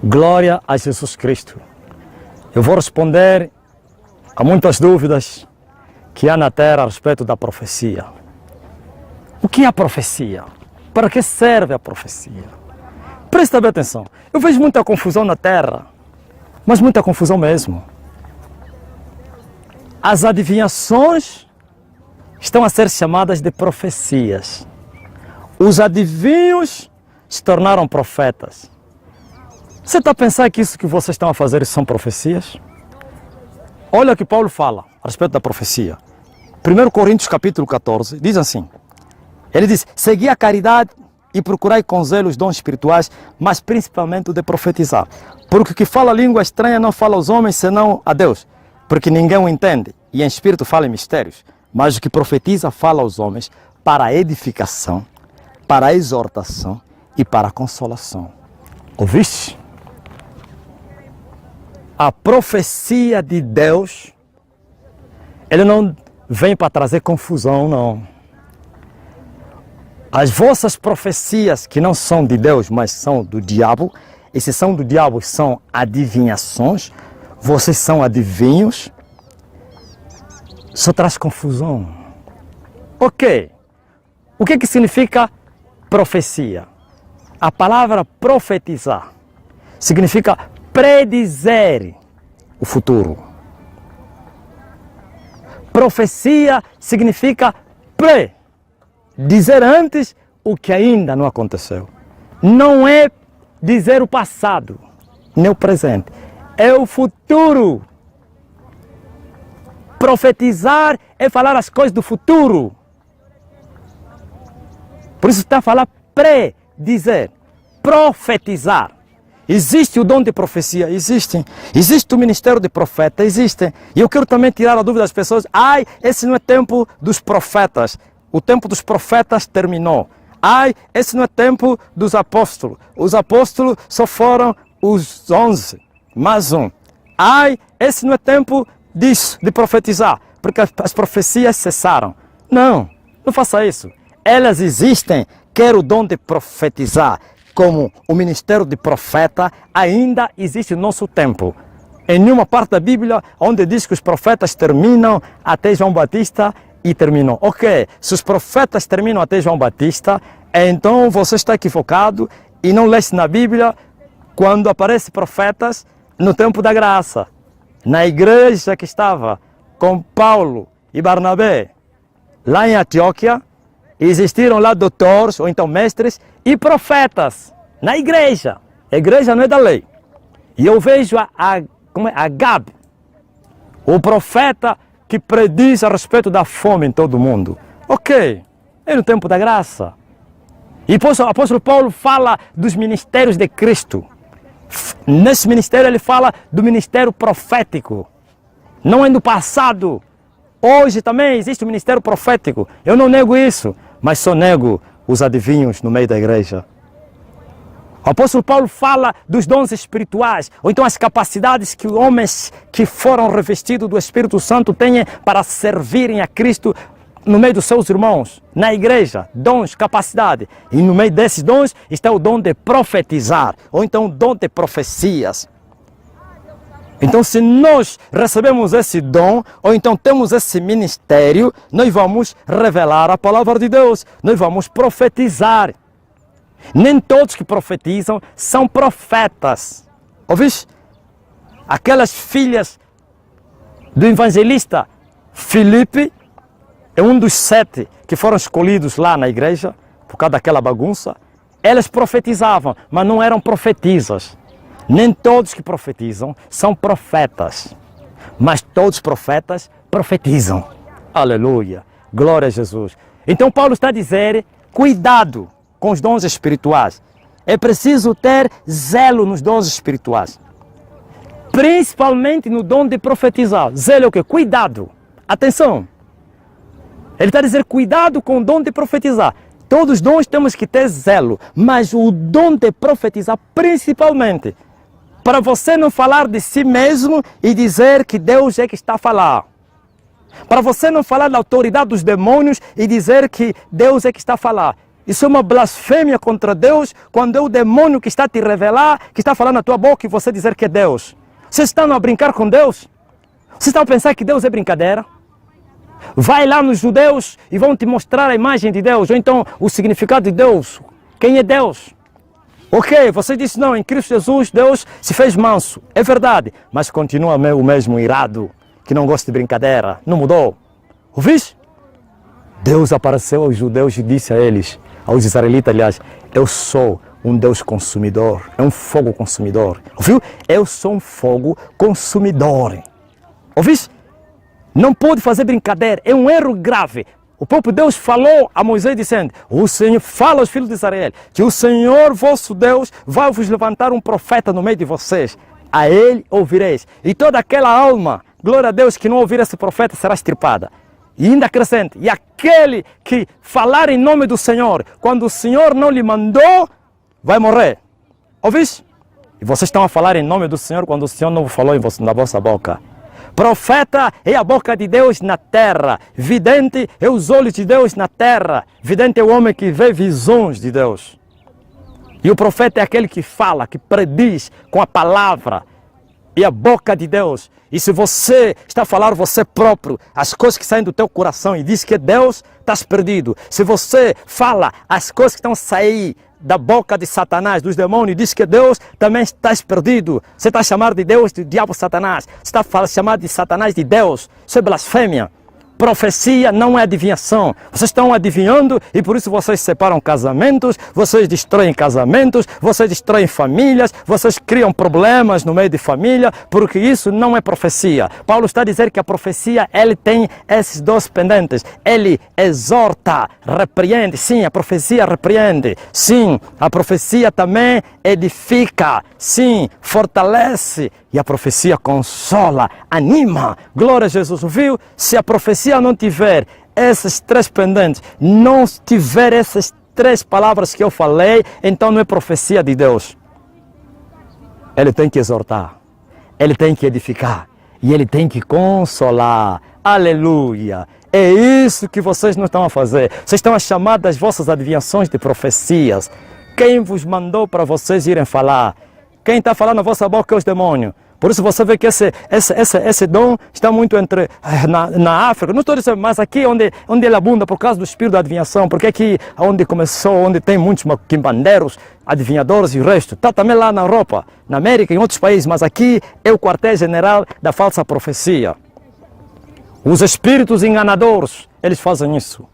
Glória a Jesus Cristo. Eu vou responder a muitas dúvidas que há na terra a respeito da profecia. O que é a profecia? Para que serve a profecia? Presta bem atenção. Eu vejo muita confusão na terra, mas muita confusão mesmo. As adivinhações estão a ser chamadas de profecias. Os adivinhos se tornaram profetas. Você está a pensar que isso que vocês estão a fazer são profecias? Olha o que Paulo fala a respeito da profecia. 1 Coríntios capítulo 14 diz assim. Ele diz, segui a caridade e procurai com zelo os dons espirituais, mas principalmente o de profetizar. Porque o que fala língua estranha não fala aos homens, senão a Deus. Porque ninguém o entende, e em espírito fala em mistérios. Mas o que profetiza fala aos homens para a edificação, para a exortação e para a consolação. Ouviste? A profecia de Deus, ele não vem para trazer confusão, não. As vossas profecias, que não são de Deus, mas são do diabo, e se são do diabo, são adivinhações, vocês são adivinhos, só traz confusão. Ok. O que significa profecia? A palavra profetizar significa predizer o futuro. Profecia significa dizer antes o que ainda não aconteceu. Não é dizer o passado, nem o presente. É o futuro. Profetizar é falar as coisas do futuro. Por isso está a falar predizer, profetizar. Existe o dom de profecia? Existe. Existe o ministério de profeta? Existe. E eu quero também tirar a dúvida das pessoas. Esse não é tempo dos profetas. O tempo dos profetas terminou. Esse não é tempo dos apóstolos. Os apóstolos só foram os 11, mais um. Esse não é tempo disso, de profetizar, porque as profecias cessaram. Não faça isso. Elas existem, quer o dom de profetizar, como o ministério de profeta, ainda existe no nosso tempo. Em nenhuma parte da Bíblia, onde diz que os profetas terminam até João Batista e terminam. Ok, se os profetas terminam até João Batista, então você está equivocado e não lê na Bíblia quando aparecem profetas no tempo da graça. Na igreja que estava com Paulo e Barnabé, lá em Antioquia, existiram lá doutores, ou então mestres, e profetas, na igreja. A igreja não é da lei. E eu vejo a Gab, o profeta que prediz a respeito da fome em todo o mundo. Ok, é no tempo da graça. E o apóstolo Paulo fala dos ministérios de Cristo. Nesse ministério ele fala do ministério profético. Não é no passado. Hoje também existe o ministério profético. Eu não nego isso, mas só nego os adivinhos no meio da igreja. O apóstolo Paulo fala dos dons espirituais, ou então as capacidades que homens que foram revestidos do Espírito Santo têm para servirem a Cristo no meio dos seus irmãos, na igreja, dons, capacidade. E no meio desses dons está o dom de profetizar, ou então o dom de profecias. Então, se nós recebemos esse dom, ou então temos esse ministério, nós vamos revelar a palavra de Deus, nós vamos profetizar. Nem todos que profetizam são profetas. Ouviste? Aquelas filhas do evangelista Filipe, é um dos 7 que foram escolhidos lá na igreja, por causa daquela bagunça. Elas profetizavam, mas não eram profetisas. Nem todos que profetizam são profetas, mas todos os profetas profetizam. Aleluia, glória a Jesus. Então Paulo está a dizer, cuidado com os dons espirituais. É preciso ter zelo nos dons espirituais. Principalmente no dom de profetizar. Zelo é o quê? Cuidado. Atenção. Ele está a dizer, cuidado com o dom de profetizar. Todos os dons temos que ter zelo, mas o dom de profetizar principalmente. Para você não falar de si mesmo e dizer que Deus é que está a falar. Para você não falar da autoridade dos demônios e dizer que Deus é que está a falar. Isso é uma blasfêmia contra Deus, quando é o demônio que está a te revelar, que está falando na tua boca e você dizer que é Deus. Vocês estão a brincar com Deus? Vocês estão a pensar que Deus é brincadeira? Vai lá nos judeus e vão te mostrar a imagem de Deus, ou então o significado de Deus. Quem é Deus? Ok, você disse não, em Cristo Jesus Deus se fez manso. É verdade, mas continua o mesmo irado, que não gosta de brincadeira. Não mudou. Ouviste? Deus apareceu aos judeus e disse a eles, aos israelitas, aliás, eu sou um Deus consumidor, é um fogo consumidor. Ouviu? Eu sou um fogo consumidor. Ouviste? Não pode fazer brincadeira, é um erro grave. O próprio Deus falou a Moisés dizendo, o Senhor fala aos filhos de Israel, que o Senhor vosso Deus vai vos levantar um profeta no meio de vocês. A ele ouvireis. E toda aquela alma, glória a Deus, que não ouvir esse profeta será extirpada. E ainda acrescente, e aquele que falar em nome do Senhor, quando o Senhor não lhe mandou, vai morrer. Ouviste? E vocês estão a falar em nome do Senhor quando o Senhor não falou na vossa boca. Profeta é a boca de Deus na terra. Vidente é os olhos de Deus na terra. Vidente é o homem que vê visões de Deus. E o profeta é aquele que fala, que prediz com a palavra. E a boca de Deus. E se você está a falar você próprio, as coisas que saem do teu coração e diz que é Deus, estás perdido. Se você fala as coisas que estão a sair da boca de Satanás, dos demônios, e diz que é Deus, também estás perdido. Você está a chamar de Deus de diabo Satanás. Você está a chamar de Satanás de Deus. Isso é blasfêmia. Profecia não é adivinhação. Vocês estão adivinhando e por isso vocês separam casamentos, vocês destroem casamentos, vocês destroem famílias, vocês criam problemas no meio de família, porque isso não é profecia. Paulo está a dizer que a profecia, ele tem esses dois pendentes. Ele exorta, repreende. Sim, a profecia repreende. Sim, a profecia também edifica. Sim, fortalece. E a profecia consola, anima. Glória a Jesus, ouviu? Se a profecia não tiver esses três pendentes, não tiver essas três palavras que eu falei, então não é profecia de Deus. Ele tem que exortar, ele tem que edificar e ele tem que consolar. Aleluia! É isso que vocês não estão a fazer. Vocês estão a chamar das vossas adivinhações de profecias. Quem vos mandou para vocês irem falar? Quem está falando na vossa boca é os demônios. Por isso você vê que esse dom está muito na África. Não estou dizendo, mas aqui onde ele abunda por causa do espírito da adivinhação. Porque aqui onde começou, onde tem muitos quimbandeiros, adivinhadores e o resto. Está também lá na Europa, na América, em outros países. Mas aqui é o quartel-general da falsa profecia. Os espíritos enganadores, eles fazem isso.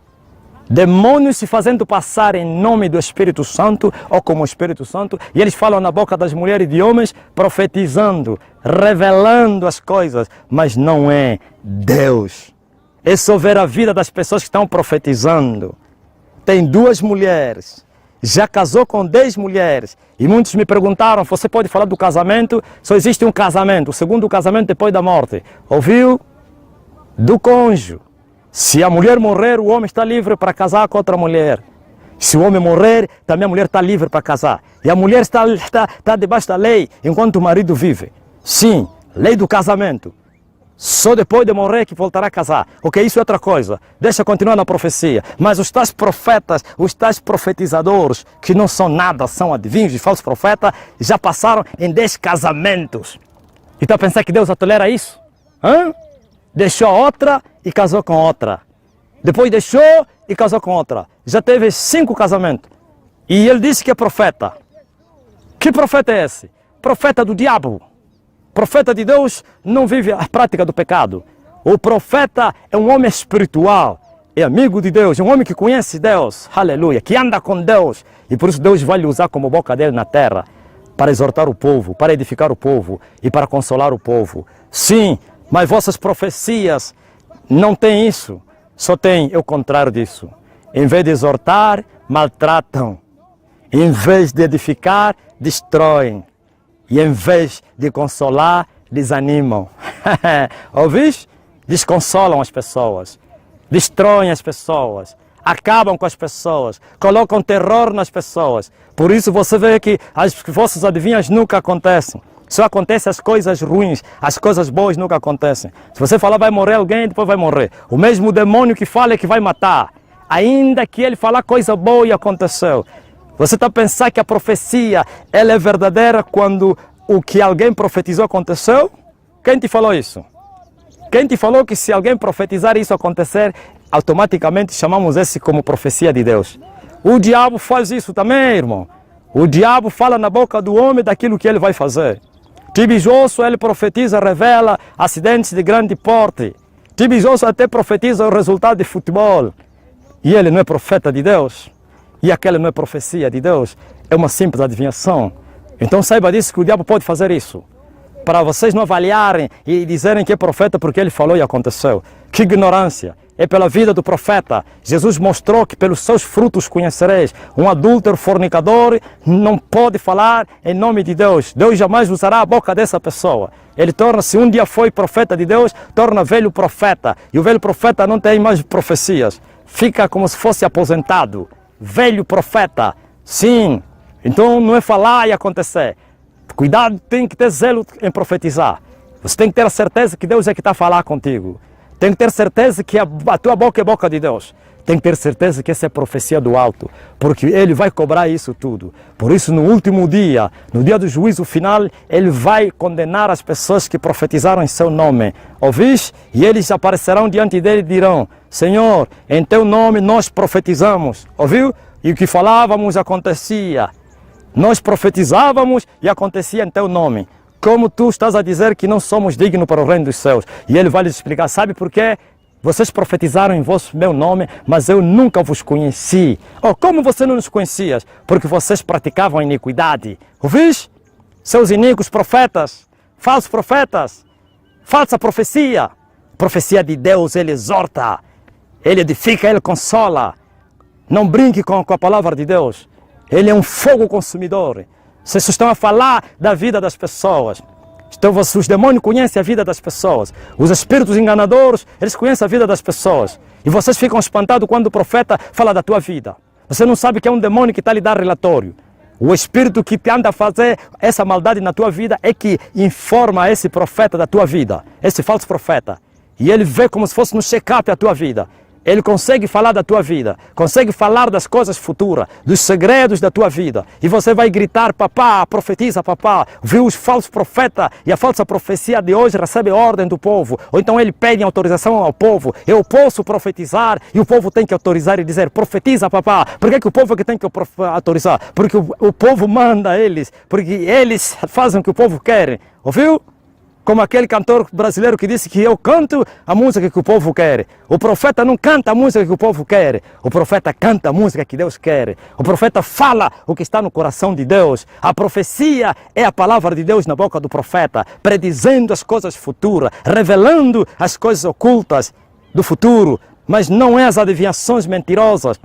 Demônios se fazendo passar em nome do Espírito Santo ou como Espírito Santo, e eles falam na boca das mulheres e de homens, profetizando, revelando as coisas, mas não é Deus. É só ver a vida das pessoas que estão profetizando. Tem 2 mulheres, já casou com 10 mulheres, e muitos me perguntaram, você pode falar do casamento? Só existe um casamento, o segundo casamento depois da morte. Ouviu? Do cônjuge. Se a mulher morrer, o homem está livre para casar com outra mulher. Se o homem morrer, também a mulher está livre para casar. E a mulher está debaixo da lei enquanto o marido vive. Sim, lei do casamento. Só depois de morrer que voltará a casar. Ok, isso é outra coisa. Deixa continuar na profecia. Mas os tais profetas, os tais profetizadores, que não são nada, são adivinhos e falsos profetas, já passaram em 10 casamentos. Então pensar que Deus tolera isso? Hã? Deixou outra e casou com outra. Depois deixou e casou com outra. Já teve 5 casamentos. E ele disse que é profeta. Que profeta é esse? Profeta do diabo. Profeta de Deus não vive a prática do pecado. O profeta é um homem espiritual. É amigo de Deus. É um homem que conhece Deus. Aleluia. Que anda com Deus. E por isso Deus vai lhe usar como boca dele na terra. Para exortar o povo, para edificar o povo e para consolar o povo. Sim. Mas vossas profecias não têm isso, só tem o contrário disso. Em vez de exortar, maltratam. Em vez de edificar, destroem. E em vez de consolar, desanimam. Ouviste? Desconsolam as pessoas, destroem as pessoas, acabam com as pessoas, colocam terror nas pessoas. Por isso você vê que as vossas adivinhas nunca acontecem. Só acontecem as coisas ruins, as coisas boas nunca acontecem. Se você falar vai morrer alguém, depois vai morrer. O mesmo demônio que fala é que vai matar. ainda que ele falar coisa boa e aconteceu. Você está a pensar que a profecia ela é verdadeira quando o que alguém profetizou aconteceu? Quem te falou isso? Quem te falou que se alguém profetizar isso acontecer, automaticamente chamamos esse como profecia de Deus? O diabo faz isso também, irmão. O diabo fala na boca do homem daquilo que ele vai fazer. Tibijoso, ele profetiza, revela acidentes de grande porte. Tibijoso até profetiza o resultado de futebol. E ele não é profeta de Deus. E aquela não é profecia de Deus. É uma simples adivinhação. Então saiba disso que o diabo pode fazer isso. Para vocês não avaliarem e dizerem que é profeta porque ele falou e aconteceu. Que ignorância. É pela vida do profeta. Jesus mostrou que pelos seus frutos conhecereis. Um adúltero, fornicador, não pode falar em nome de Deus. Deus jamais usará a boca dessa pessoa. Ele torna-se, um dia foi profeta de Deus, torna velho profeta. E o velho profeta não tem mais profecias. Fica como se fosse aposentado. Velho profeta. Sim. Então não é falar e acontecer. Cuidado, tem que ter zelo em profetizar. Você tem que ter a certeza que Deus é que está a falar contigo. Tem que ter certeza que a tua boca é boca de Deus. Tem que ter certeza que essa é profecia do alto, porque Ele vai cobrar isso tudo. Por isso, no último dia, no dia do juízo final, Ele vai condenar as pessoas que profetizaram em seu nome. Ouvis? E eles aparecerão diante dele e dirão: Senhor, em teu nome nós profetizamos. Ouviu? E o que falávamos acontecia. Nós profetizávamos e acontecia em teu nome. Como tu estás a dizer que não somos dignos para o reino dos céus? E ele vai lhes explicar: sabe por quê? Vocês profetizaram em meu nome, mas eu nunca vos conheci. Oh, como você não nos conhecias? Porque vocês praticavam iniquidade. Ouvis? Seus iníquos profetas, falsos profetas, falsa profecia. Profecia de Deus, Ele exorta, Ele edifica, Ele consola. Não brinque com a palavra de Deus. Ele é um fogo consumidor. Vocês estão a falar da vida das pessoas. Então, os demônios conhecem a vida das pessoas. Os espíritos enganadores, eles conhecem a vida das pessoas. E vocês ficam espantados quando o profeta fala da tua vida. Você não sabe que é um demônio que está a lhe dar relatório. O espírito que te anda a fazer essa maldade na tua vida é que informa esse profeta da tua vida. Esse falso profeta. E ele vê como se fosse no check-up a tua vida. Ele consegue falar da tua vida, consegue falar das coisas futuras, dos segredos da tua vida. E você vai gritar: papá, profetiza, papá. Viu os falsos profetas e a falsa profecia de hoje recebe ordem do povo. Ou então ele pede autorização ao povo: eu posso profetizar, e o povo tem que autorizar e dizer: profetiza, papá. Por que o povo é que tem que autorizar? Porque o povo manda eles, porque eles fazem o que o povo quer. Ouviu? Como aquele cantor brasileiro que disse que eu canto a música que o povo quer. O profeta não canta a música que o povo quer. O profeta canta a música que Deus quer. O profeta fala o que está no coração de Deus. A profecia é a palavra de Deus na boca do profeta, predizendo as coisas futuras, revelando as coisas ocultas do futuro. Mas não é as adivinhações mentirosas,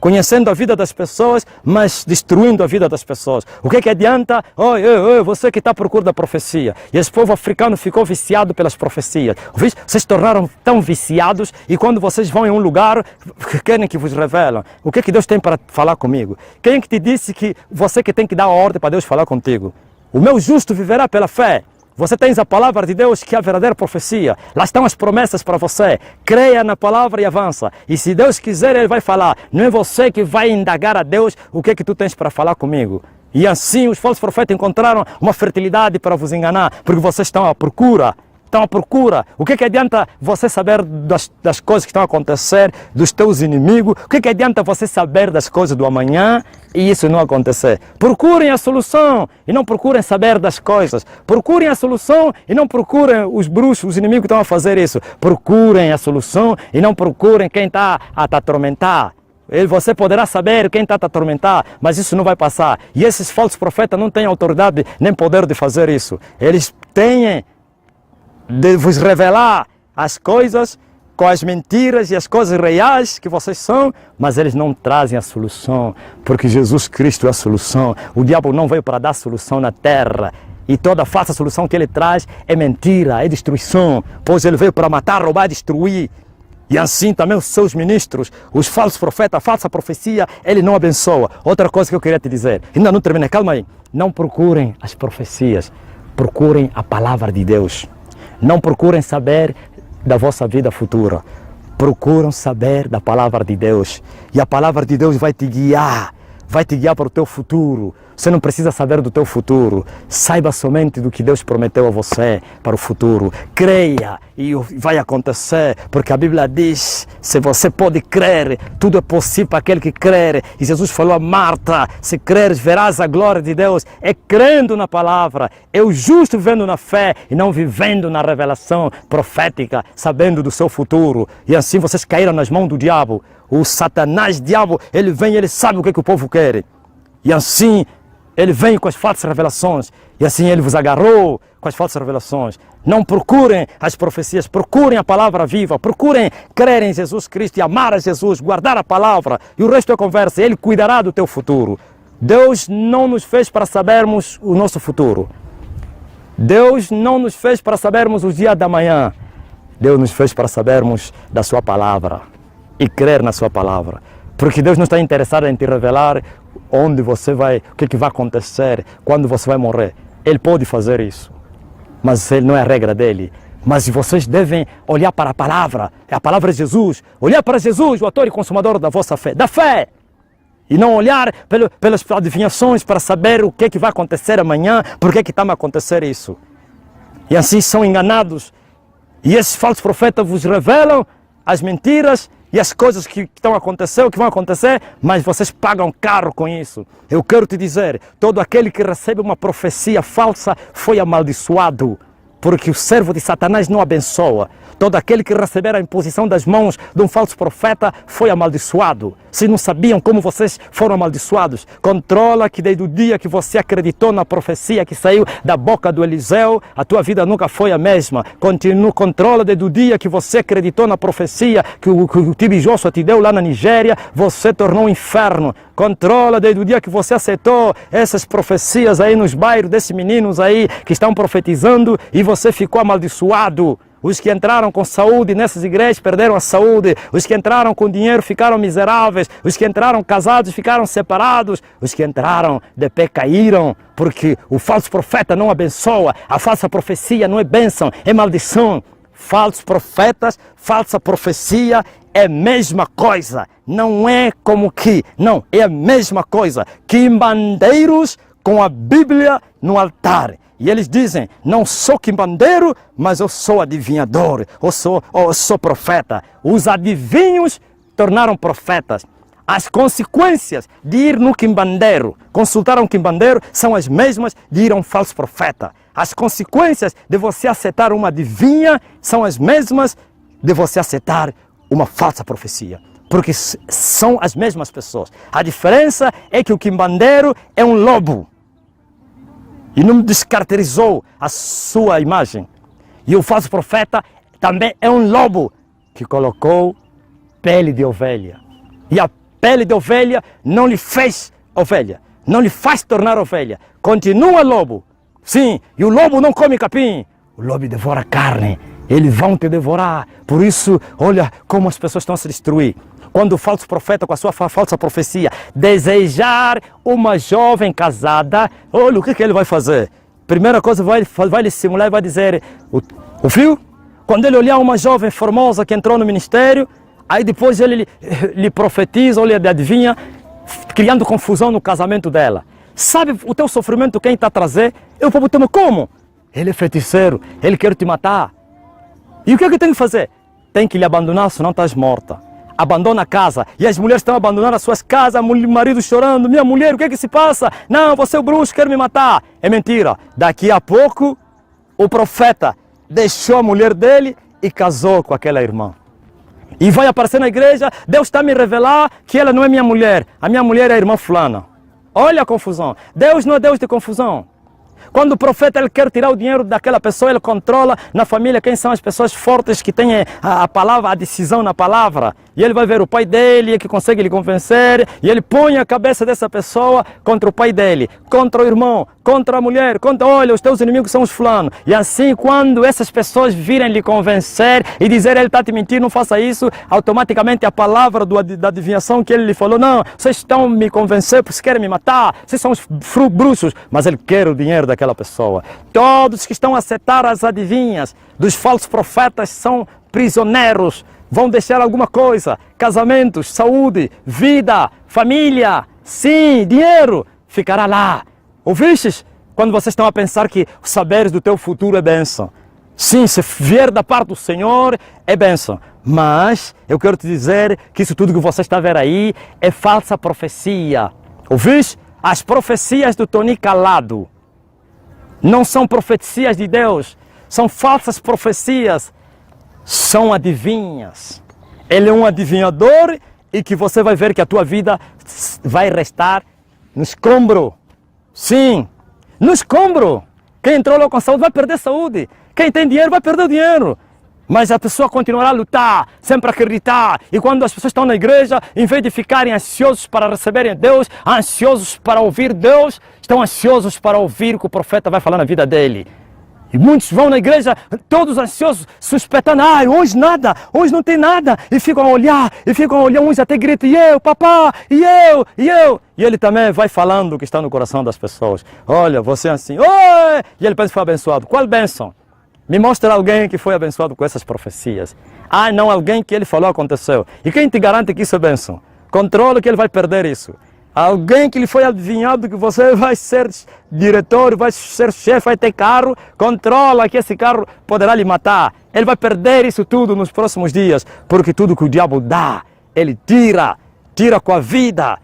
conhecendo a vida das pessoas, mas destruindo a vida das pessoas. O que adianta? Oi, você que está à procura da profecia. E esse povo africano ficou viciado pelas profecias. Vocês se tornaram tão viciados e quando vocês vão em um lugar, querem que vos revelam. O que Deus tem para falar comigo? Quem é que te disse que você que tem que dar a ordem para Deus falar contigo? O meu justo viverá pela fé. Você tens a palavra de Deus, que é a verdadeira profecia. Lá estão as promessas para você. Creia na palavra e avança. E se Deus quiser, Ele vai falar. Não é você que vai indagar a Deus o que tu tens para falar comigo. E assim os falsos profetas encontraram uma fertilidade para vos enganar, porque vocês estão à procura. Estão à procura. O que adianta você saber das coisas que estão a acontecer, dos teus inimigos? O que adianta você saber das coisas do amanhã e isso não acontecer? Procurem a solução e não procurem saber das coisas. Procurem a solução e não procurem os bruxos, os inimigos que estão a fazer isso. Procurem a solução e não procurem quem está a te atormentar. Você poderá saber quem está a te atormentar, mas isso não vai passar. E esses falsos profetas não têm autoridade nem poder de fazer isso. Eles têm de vos revelar as coisas com as mentiras e as coisas reais que vocês são, mas eles não trazem a solução, porque Jesus Cristo é a solução. O diabo não veio para dar solução na terra, e toda falsa solução que ele traz é mentira, é destruição, pois ele veio para matar, roubar, destruir. E assim também os seus ministros, os falsos profetas, a falsa profecia, ele não abençoa. Outra coisa que eu queria te dizer, ainda não terminei, calma aí. Não procurem as profecias, procurem a palavra de Deus. Não procurem saber da vossa vida futura. procuram saber da palavra de Deus. E a palavra de Deus vai te guiar para o teu futuro. Você não precisa saber do teu futuro. Saiba somente do que Deus prometeu a você para o futuro. Creia e vai acontecer, porque a Bíblia diz, se você pode crer, tudo é possível para aquele que crer. E Jesus falou a Marta, se creres, verás a glória de Deus. É crendo na palavra, é o justo vivendo na fé e não vivendo na revelação profética, sabendo do seu futuro. E assim vocês caíram nas mãos do diabo. O Satanás, diabo, ele vem e ele sabe o que o povo quer. E assim ele vem com as falsas revelações. E assim ele vos agarrou com as falsas revelações. Não procurem as profecias, procurem a palavra viva, procurem crer em Jesus Cristo e amar a Jesus, guardar a palavra. E o resto é conversa, Ele cuidará do teu futuro. Deus não nos fez para sabermos o nosso futuro. Deus não nos fez para sabermos o dia da manhã. Deus nos fez para sabermos da sua palavra e crer na sua palavra. Porque Deus não está interessado em te revelar onde você vai, o que vai acontecer, quando você vai morrer. Ele pode fazer isso, mas ele não é a regra dele. Mas vocês devem olhar para a palavra de Jesus. Olhar para Jesus, o autor e consumador da vossa fé, da fé. E não olhar pelas adivinhações para saber o que vai acontecer amanhã, por que está a acontecer isso. E assim são enganados. E esses falsos profetas vos revelam as mentiras e as coisas que estão acontecendo, que vão acontecer, mas vocês pagam caro com isso. Eu quero te dizer, todo aquele que recebe uma profecia falsa foi amaldiçoado, porque o servo de Satanás não abençoa. Todo aquele que receber a imposição das mãos de um falso profeta foi amaldiçoado. Se não sabiam como vocês foram amaldiçoados, controla que desde o dia que você acreditou na profecia que saiu da boca do Eliseu, a tua vida nunca foi a mesma. Controla desde o dia que você acreditou na profecia que o Tibi Joshua te deu lá na Nigéria, você tornou um inferno. Controla desde o dia que você aceitou essas profecias aí nos bairros desses meninos aí que estão profetizando e você ficou amaldiçoado. Os que entraram com saúde nessas igrejas perderam a saúde. Os que entraram com dinheiro ficaram miseráveis. Os que entraram casados ficaram separados. Os que entraram de pé caíram, porque o falso profeta não abençoa. A falsa profecia não é bênção, é maldição. Falsos profetas, falsa profecia é a mesma coisa. Não é como que, não, é a mesma coisa. Quimbandeiros com a Bíblia no altar. E eles dizem, não sou quimbandeiro, mas eu sou adivinhador, eu sou profeta. Os adivinhos tornaram profetas. As consequências de ir no quimbandeiro, consultar um quimbandeiro, são as mesmas de ir a um falso profeta. As consequências de você aceitar uma adivinha são as mesmas de você aceitar uma falsa profecia. Porque são as mesmas pessoas. A diferença é que o quimbandeiro é um lobo. E não descaracterizou a sua imagem. E o falso profeta também é um lobo que colocou pele de ovelha. E a pele de ovelha não lhe fez ovelha, não lhe faz tornar ovelha. Continua lobo. Sim, e o lobo não come capim. O lobo devora carne. Eles vão te devorar. Por isso, olha como as pessoas estão a se destruir. Quando o falso profeta, com a sua falsa profecia, desejar uma jovem casada, olha o que ele vai fazer. Primeira coisa, vai lhe simular e vai dizer, o filho, quando ele olhar uma jovem formosa que entrou no ministério, aí depois ele lhe profetiza, ou lhe adivinha, criando confusão no casamento dela. Sabe o teu sofrimento quem está a trazer? Eu vou botar, como? Ele é feiticeiro, ele quer te matar. E o que é que tem que fazer? Tem que lhe abandonar, senão estás morta. Abandona a casa. E as mulheres estão abandonando as suas casas, o marido chorando. Minha mulher, o que é que se passa? Não, você é o bruxo, quer me matar. É mentira. Daqui a pouco, o profeta deixou a mulher dele e casou com aquela irmã. E vai aparecer na igreja, Deus está a me revelar que ela não é minha mulher. A minha mulher é a irmã fulana. Olha a confusão. Deus não é Deus de confusão. Quando o profeta ele quer tirar o dinheiro daquela pessoa, ele controla na família quem são as pessoas fortes que têm a palavra, a decisão na palavra. E ele vai ver o pai dele, que consegue lhe convencer, e ele põe a cabeça dessa pessoa contra o pai dele, contra o irmão, contra a mulher, olha, os teus inimigos são os fulanos. E assim, quando essas pessoas virem lhe convencer e dizer, ele está te mentindo, não faça isso, automaticamente a palavra da adivinhação que ele lhe falou, não, vocês estão me convencer porque querem me matar, vocês são os bruxos, mas ele quer o dinheiro daquela pessoa. Todos que estão a aceitar as adivinhas dos falsos profetas são prisioneiros vão deixar alguma coisa, casamentos, saúde, vida, família, sim, dinheiro, ficará lá. Ouvistes? Quando vocês estão a pensar que os saberes do teu futuro é bênção. Sim, se vier da parte do Senhor, é bênção. Mas eu quero te dizer que isso tudo que você está a ver aí é falsa profecia. Ouviste? As profecias do Tony Calado não são profecias de Deus, são falsas profecias, são adivinhas. Ele é um adivinhador e que você vai ver que a tua vida vai restar no escombro. Sim, no escombro. Quem entrou lá com saúde vai perder saúde. Quem tem dinheiro vai perder o dinheiro. Mas a pessoa continuará a lutar, sempre a acreditar. E quando as pessoas estão na igreja, em vez de ficarem ansiosos para receberem Deus, ansiosos para ouvir Deus, estão ansiosos para ouvir o que o profeta vai falar na vida dele. E muitos vão na igreja, todos ansiosos, suspeitando, hoje nada, hoje não tem nada. E ficam a olhar, uns até gritam, e eu, papá, e eu, e eu. E ele também vai falando o que está no coração das pessoas. Olha, você é assim, oi! E ele pensa que foi abençoado. Qual bênção? Me mostra alguém que foi abençoado com essas profecias. Não, alguém que ele falou aconteceu. E quem te garante que isso é bênção? Controle que ele vai perder isso. Alguém que lhe foi adivinhado que você vai ser diretor, vai ser chefe, vai ter carro, controla que esse carro poderá lhe matar. Ele vai perder isso tudo nos próximos dias, porque tudo que o diabo dá, ele tira com a vida,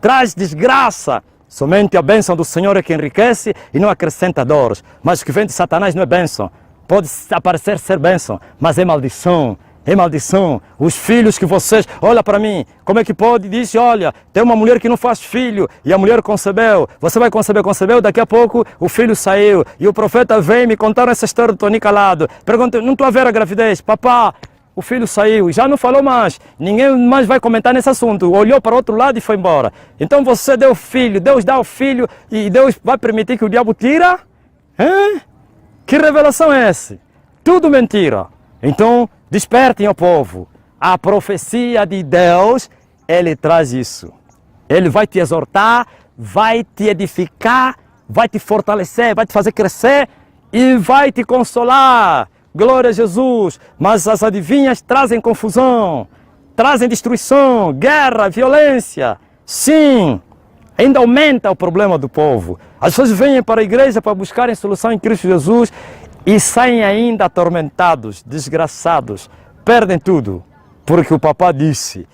traz desgraça. Somente a bênção do Senhor é que enriquece e não acrescenta dores. Mas o que vem de Satanás não é bênção. Pode aparecer ser bênção, mas é maldição. É maldição. Os filhos que vocês... Olha para mim, como é que pode? Diz, olha, tem uma mulher que não faz filho e a mulher concebeu. Você vai concebeu, daqui a pouco o filho saiu. E o profeta vem me contar essa história do Tony Calado. Pergunta, não estou a ver a gravidez? Papá, o filho saiu e já não falou mais. Ninguém mais vai comentar nesse assunto. Olhou para o outro lado e foi embora. Então você deu filho, Deus dá o filho e Deus vai permitir que o diabo tira? Que revelação é essa? Tudo mentira. Então, despertem o povo. A profecia de Deus, ele traz isso. Ele vai te exortar, vai te edificar, vai te fortalecer, vai te fazer crescer e vai te consolar. Glória a Jesus. Mas as adivinhas trazem confusão, trazem destruição, guerra, violência. Sim, ainda aumenta o problema do povo. As pessoas vêm para a igreja para buscarem solução em Cristo Jesus e saem ainda atormentados, desgraçados, perdem tudo, porque o papá disse.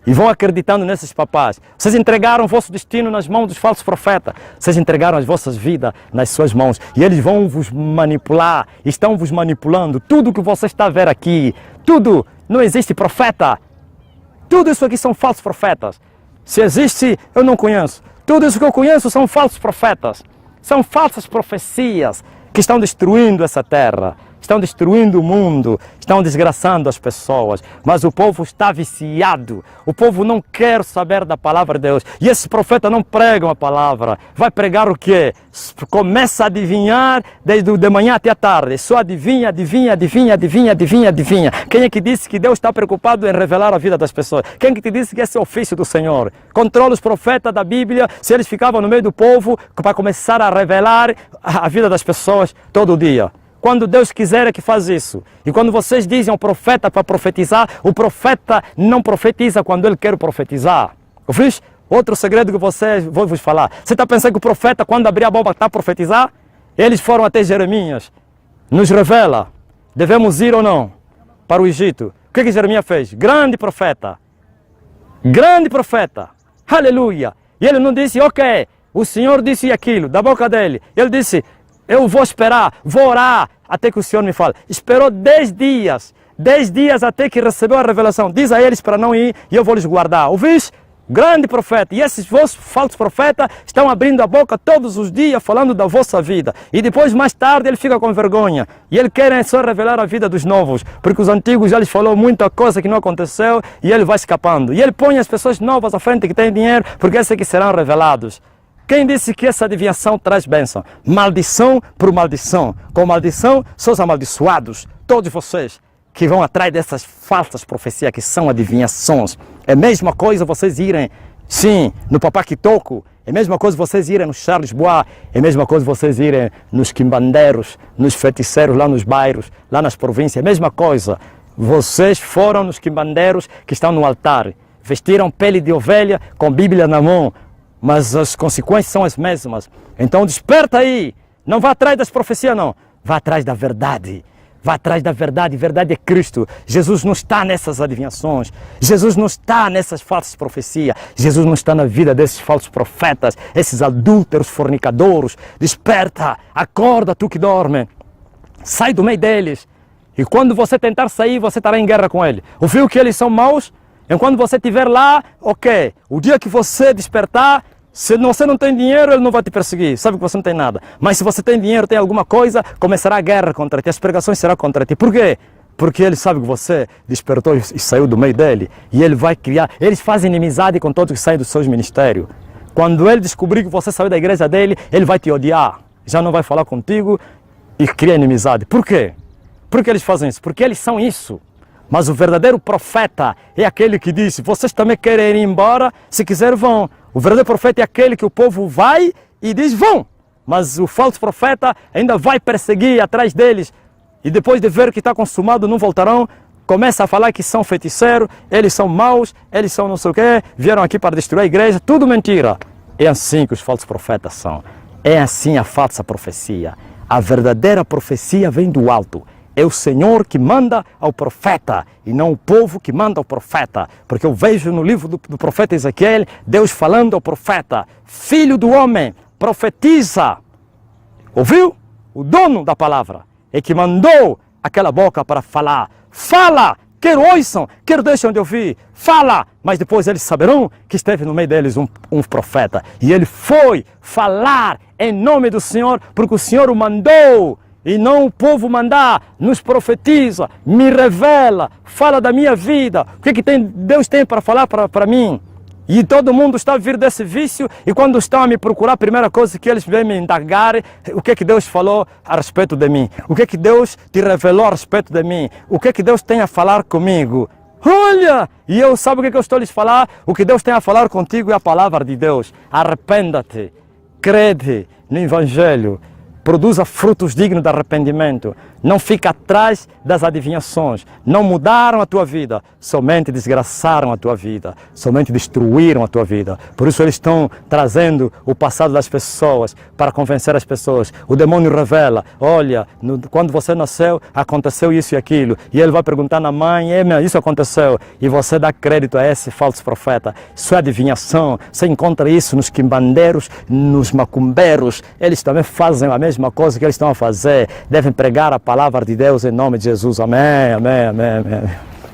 E vão acreditando nesses papás. Vocês entregaram o vosso destino nas mãos dos falsos profetas. Vocês entregaram as vossas vidas nas suas mãos. E eles vão vos manipular, estão vos manipulando. Tudo que você está a ver aqui, tudo, não existe profeta. Tudo isso aqui são falsos profetas. Se existe, eu não conheço. Tudo isso que eu conheço são falsos profetas. São falsas profecias que estão destruindo essa terra, estão destruindo o mundo, estão desgraçando as pessoas. Mas o povo está viciado, o povo não quer saber da palavra de Deus. E esse profeta não prega a palavra, vai pregar o quê? Começa a adivinhar desde de manhã até a tarde, só adivinha. Quem é que disse que Deus está preocupado em revelar a vida das pessoas? Quem é que te disse que esse é o ofício do Senhor? Controla os profetas da Bíblia, se eles ficavam no meio do povo para começar a revelar a vida das pessoas todo dia. Quando Deus quiser é que faz isso. E quando vocês dizem ao profeta para profetizar, o profeta não profetiza quando ele quer profetizar. Ouvis? Outro segredo que vou vos falar. Você está pensando que o profeta, quando abrir a boca, está a profetizar? Eles foram até Jeremias. Nos revela. Devemos ir ou não para o Egito. O que Jeremias fez? Grande profeta. Grande profeta. Aleluia. E ele não disse, ok, o Senhor disse aquilo da boca dele. Ele disse, eu vou esperar, vou orar até que o Senhor me fale. Esperou 10 dias. 10 dias até que recebeu a revelação. Diz a eles para não ir e eu vou lhes guardar. Ouvis? Grande profeta. E esses vossos falsos profetas estão abrindo a boca todos os dias falando da vossa vida. E depois, mais tarde, ele fica com vergonha. E ele quer só revelar a vida dos novos. Porque os antigos já lhes falou muita coisa que não aconteceu e ele vai escapando. E ele põe as pessoas novas à frente que têm dinheiro porque esses que serão revelados. Quem disse que essa adivinhação traz bênção? Maldição por maldição. Com maldição, são os amaldiçoados. Todos vocês que vão atrás dessas falsas profecias que são adivinhações. É a mesma coisa vocês irem, sim, no Papá Kitoko. É a mesma coisa vocês irem no Charles Bois. É a mesma coisa vocês irem nos quimbandeiros, nos feiticeiros lá nos bairros, lá nas províncias. É a mesma coisa. Vocês foram nos quimbandeiros que estão no altar. Vestiram pele de ovelha com Bíblia na mão. Mas as consequências são as mesmas. Então desperta aí. Não vá atrás das profecias, não. Vá atrás da verdade. Vá atrás da verdade. Verdade é Cristo. Jesus não está nessas adivinhações. Jesus não está nessas falsas profecias. Jesus não está na vida desses falsos profetas, esses adúlteros, fornicadores. Desperta. Acorda, tu que dorme. Sai do meio deles. E quando você tentar sair, você estará em guerra com eles. Ouviu que eles são maus? Enquanto você estiver lá, ok. O dia que você despertar, se você não tem dinheiro, ele não vai te perseguir. Sabe que você não tem nada. Mas se você tem dinheiro, tem alguma coisa, começará a guerra contra ti. As pregações serão contra ti. Por quê? Porque ele sabe que você despertou e saiu do meio dele. E ele vai criar... Eles fazem inimizade com todos que saem dos seus ministérios. Quando ele descobrir que você saiu da igreja dele, ele vai te odiar. Já não vai falar contigo e cria inimizade. Por quê? Por que eles fazem isso? Porque eles são isso. Mas o verdadeiro profeta é aquele que diz: vocês também querem ir embora? Se quiser, vão. O verdadeiro profeta é aquele que o povo vai e diz: vão. Mas o falso profeta ainda vai perseguir atrás deles. E depois de ver que está consumado, não voltarão. Começa a falar que são feiticeiros, eles são maus, eles são não sei o quê, vieram aqui para destruir a igreja. Tudo mentira. É assim que os falsos profetas são. É assim a falsa profecia. A verdadeira profecia vem do alto. É o Senhor que manda ao profeta e não o povo que manda ao profeta. Porque eu vejo no livro do profeta Ezequiel, Deus falando ao profeta: filho do homem, profetiza. Ouviu? O dono da palavra é que mandou aquela boca para falar. Fala, quer ouçam, quer deixem de ouvir. Fala, mas depois eles saberão que esteve no meio deles um profeta. E ele foi falar em nome do Senhor, porque o Senhor o mandou. E não o povo mandar, nos profetiza, me revela, fala da minha vida. O que Deus tem para falar para mim? E todo mundo está a vir desse vício, e quando estão a me procurar, a primeira coisa que eles vêm me indagar, o que Deus falou a respeito de mim? O que Deus te revelou a respeito de mim? O que Deus tem a falar comigo? Olha! E eu sabe o que eu estou a lhes falar? O que Deus tem a falar contigo é a palavra de Deus. Arrependa-te, crede no Evangelho. Produza frutos dignos de arrependimento. Não fica atrás das adivinhações. Não mudaram a tua vida, somente desgraçaram a tua vida, somente destruíram a tua vida. Por isso eles estão trazendo o passado das pessoas para convencer as pessoas. O demônio revela: olha, quando você nasceu, aconteceu isso e aquilo. E ele vai perguntar na mãe: isso aconteceu. E você dá crédito a esse falso profeta. Isso é adivinhação. Você encontra isso nos quimbandeiros, nos macumbeiros. Eles também fazem a mesma coisa que eles estão a fazer. Devem pregar a palavra de Deus em nome de Jesus. Amém, amém, amém, amém.